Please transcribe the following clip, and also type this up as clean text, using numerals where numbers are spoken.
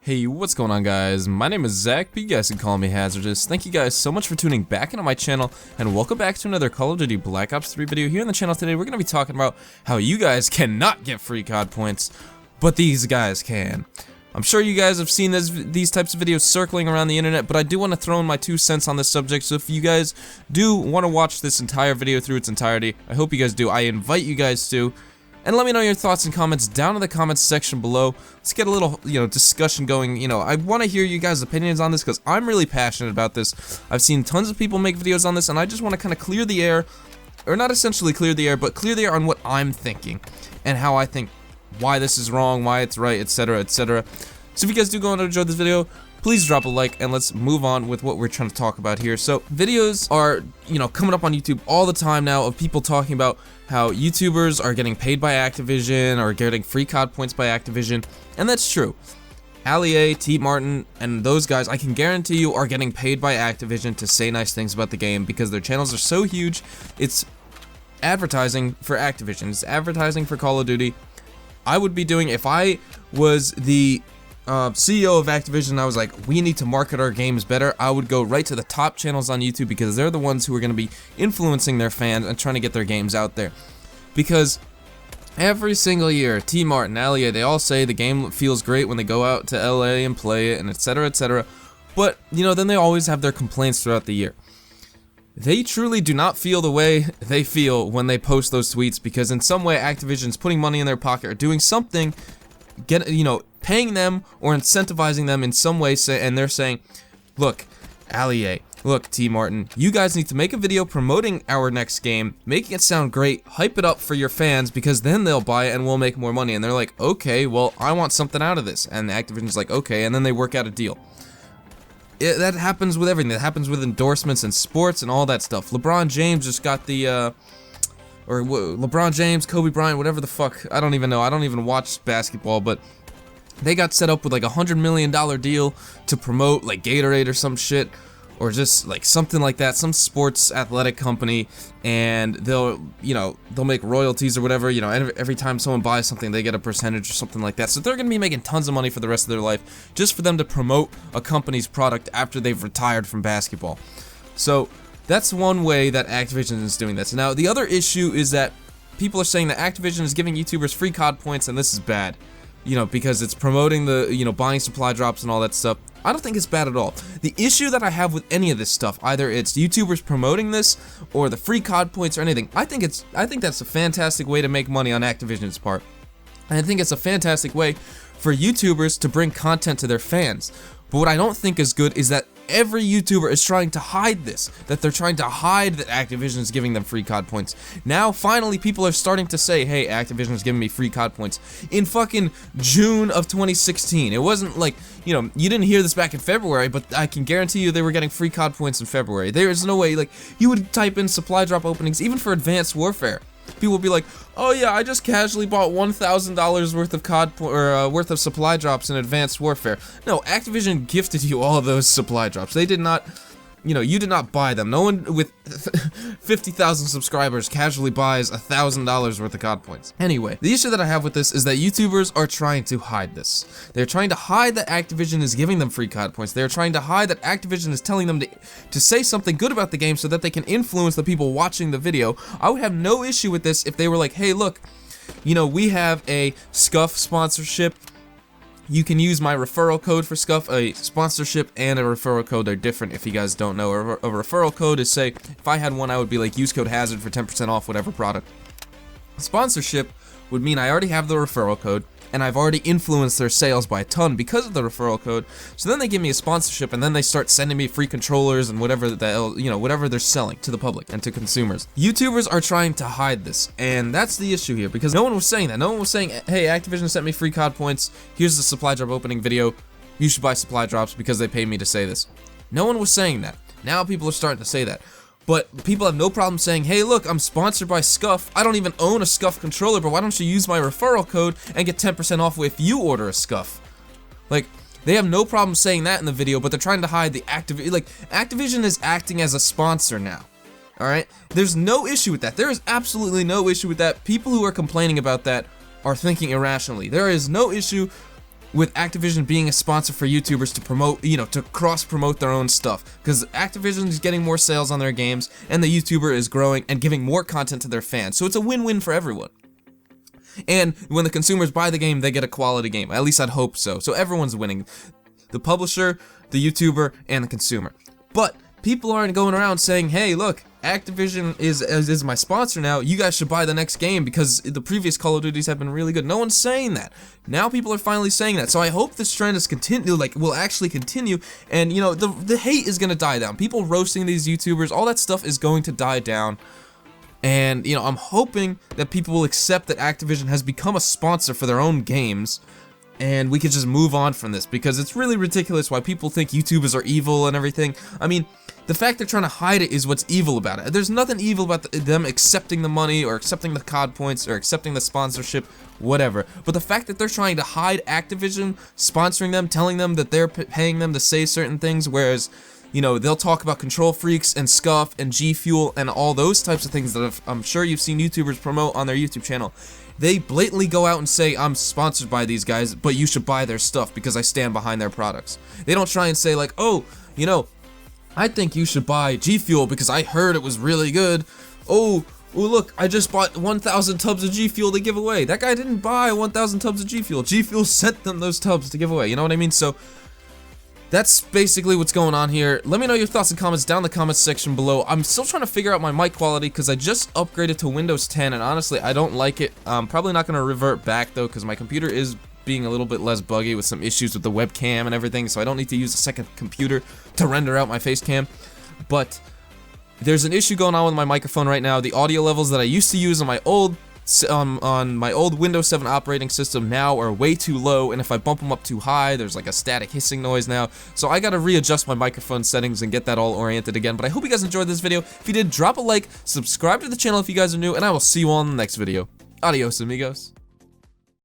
Hey, what's going on, guys? My name is Zach, but you guys can call me Hazardous. Thank you guys so much for tuning back into my channel, and welcome back to another Call of Duty Black Ops 3 video. Here on the channel today, we're going to be talking about how you guys cannot get free COD points, but these guys can. I'm sure you guys have seen these types of videos circling around the internet, but I do want to throw in my 2 cents on this subject, so if you guys do want to watch this entire video through its entirety, I hope you guys do. I invite you guys to. And let me know your thoughts and comments down in the comments section below. Let's get a little, discussion going. I want to hear you guys' opinions on this because I'm really passionate about this. I've seen tons of people make videos on this, and I just want to kind of clear the air, or not essentially clear the air, but clear the air on what I'm thinking and how I think why this is wrong, why it's right, etc., etc. So if you guys do go on to enjoy this video, please drop a like and let's move on with what we're trying to talk about here. So videos are, coming up on YouTube all the time now of people talking about how YouTubers are getting paid by Activision or getting free COD points by Activision, and that's true. Ali A, T Martin, and those guys, I can guarantee you, are getting paid by Activision to say nice things about the game because their channels are so huge. It's advertising for Activision. It's advertising for Call of Duty. I would be doing, if I was the CEO of Activision, I was like, we need to market our games better, I would go right to the top channels on YouTube because they're the ones who are going to be influencing their fans and trying to get their games out there. Because every single year, T Martin, Ali, they all say the game feels great when they go out to LA and play it and etc, etc. But, then they always have their complaints throughout the year. They truly do not feel the way they feel when they post those tweets because in some way Activision's putting money in their pocket or doing something, paying them or incentivizing them in some way, and they're saying, look, Ali A, look, T Martin, you guys need to make a video promoting our next game, making it sound great, hype it up for your fans, because then they'll buy it and we'll make more money. And they're like, okay, well, I want something out of this. And Activision's like, okay, and then they work out a deal. That happens with everything. That happens with endorsements and sports and all that stuff. LeBron James just got the, LeBron James, Kobe Bryant, whatever the fuck, I don't even know. I don't even watch basketball, but they got set up with like $100 million deal to promote like Gatorade or some shit, or just like something like that, some sports athletic company, and they'll make royalties or whatever, every time someone buys something they get a percentage or something like that. So they're gonna be making tons of money for the rest of their life just for them to promote a company's product after they've retired from basketball. So that's one way that Activision is doing this. Now the other issue is that people are saying that Activision is giving YouTubers free COD points, and this is bad. Because it's promoting the, buying supply drops and all that stuff. I don't think it's bad at all. The issue that I have with any of this stuff, either it's YouTubers promoting this or the free COD points or anything, I think that's a fantastic way to make money on Activision's part. And I think it's a fantastic way for YouTubers to bring content to their fans. But what I don't think is good is that every YouTuber is trying to hide this, that they're trying to hide that Activision is giving them free COD points. Now, finally, people are starting to say, hey, Activision is giving me free COD points. In fucking June of 2016. It wasn't like, you didn't hear this back in February, but I can guarantee you they were getting free COD points in February. There is no way, you would type in supply drop openings, even for Advanced Warfare. People will be like, oh yeah, I just casually bought $1,000 worth of COD worth of supply drops in Advanced Warfare. No, Activision gifted you all of those supply drops. They did not, you did not buy them. No one with 50,000 subscribers casually buys $1,000 worth of COD points. Anyway, the issue that I have with this is that YouTubers are trying to hide this. They're trying to hide that Activision is giving them free COD points. They're trying to hide that Activision is telling them to say something good about the game so that they can influence the people watching the video. I would have no issue with this if they were like, hey, look, we have a Scuff sponsorship. You can use my referral code for Scuff. A sponsorship and a referral code are different if you guys don't know. A referral code is, say, if I had one, I would be like, use code HAZARD for 10% off whatever product. Sponsorship would mean I already have the referral code, and I've already influenced their sales by a ton because of the referral code. So then they give me a sponsorship, and then they start sending me free controllers and whatever whatever they're selling to the public and to consumers. YouTubers are trying to hide this, and that's the issue here because no one was saying that. No one was saying, hey, Activision sent me free COD points. Here's the supply drop opening video. You should buy supply drops because they paid me to say this. No one was saying that. Now people are starting to say that. But people have no problem saying, hey, look, I'm sponsored by Scuff. I don't even own a Scuff controller, but why don't you use my referral code and get 10% off if you order a Scuff? They have no problem saying that in the video, but they're trying to hide the Activision is acting as a sponsor now. Alright? There's no issue with that. There is absolutely no issue with that. People who are complaining about that are thinking irrationally. There is no issue with Activision being a sponsor for YouTubers to promote, to cross-promote their own stuff, because Activision is getting more sales on their games, and the YouTuber is growing and giving more content to their fans, so it's a win-win for everyone. And when the consumers buy the game, they get a quality game. At least I'd hope so. So everyone's winning. The publisher, the YouTuber, and the consumer. But people aren't going around saying, hey, look, Activision is my sponsor now. You guys should buy the next game because the previous Call of Duties have been really good. No one's saying that. Now people are finally saying that. So I hope this trend is will actually continue. And, the hate is going to die down. People roasting these YouTubers, all that stuff is going to die down. And, I'm hoping that people will accept that Activision has become a sponsor for their own games, and we can just move on from this, because it's really ridiculous why people think YouTubers are evil and everything. I mean, the fact they're trying to hide it is what's evil about it. There's nothing evil about them accepting the money, or accepting the COD points, or accepting the sponsorship, whatever. But the fact that they're trying to hide Activision sponsoring them, telling them that they're paying them to say certain things, whereas they'll talk about Control Freaks and Scuff and G Fuel and all those types of things that I'm sure you've seen YouTubers promote on their YouTube channel. They blatantly go out and say, I'm sponsored by these guys, but you should buy their stuff because I stand behind their products. They don't try and say like, oh, I think you should buy G Fuel because I heard it was really good. Oh, look, I just bought 1,000 tubs of G Fuel to give away. That guy didn't buy 1,000 tubs of G Fuel. G Fuel sent them those tubs to give away. You know what I mean? So that's basically what's going on here. Let me know your thoughts and comments down in the comments section below. I'm still trying to figure out my mic quality because I just upgraded to Windows 10, and honestly, I don't like it. I'm probably not going to revert back, though, because my computer is being a little bit less buggy with some issues with the webcam and everything, so I don't need to use a second computer to render out my face cam. But there's an issue going on with my microphone right now. The audio levels that I used to use on my old Windows 7 operating system now are way too low, and if I bump them up too high, there's like a static hissing noise now. So I gotta readjust my microphone settings and get that all oriented again. But I hope you guys enjoyed this video. If you did, drop a like, subscribe to the channel if you guys are new, and I will see you all in the next video. Adios, amigos.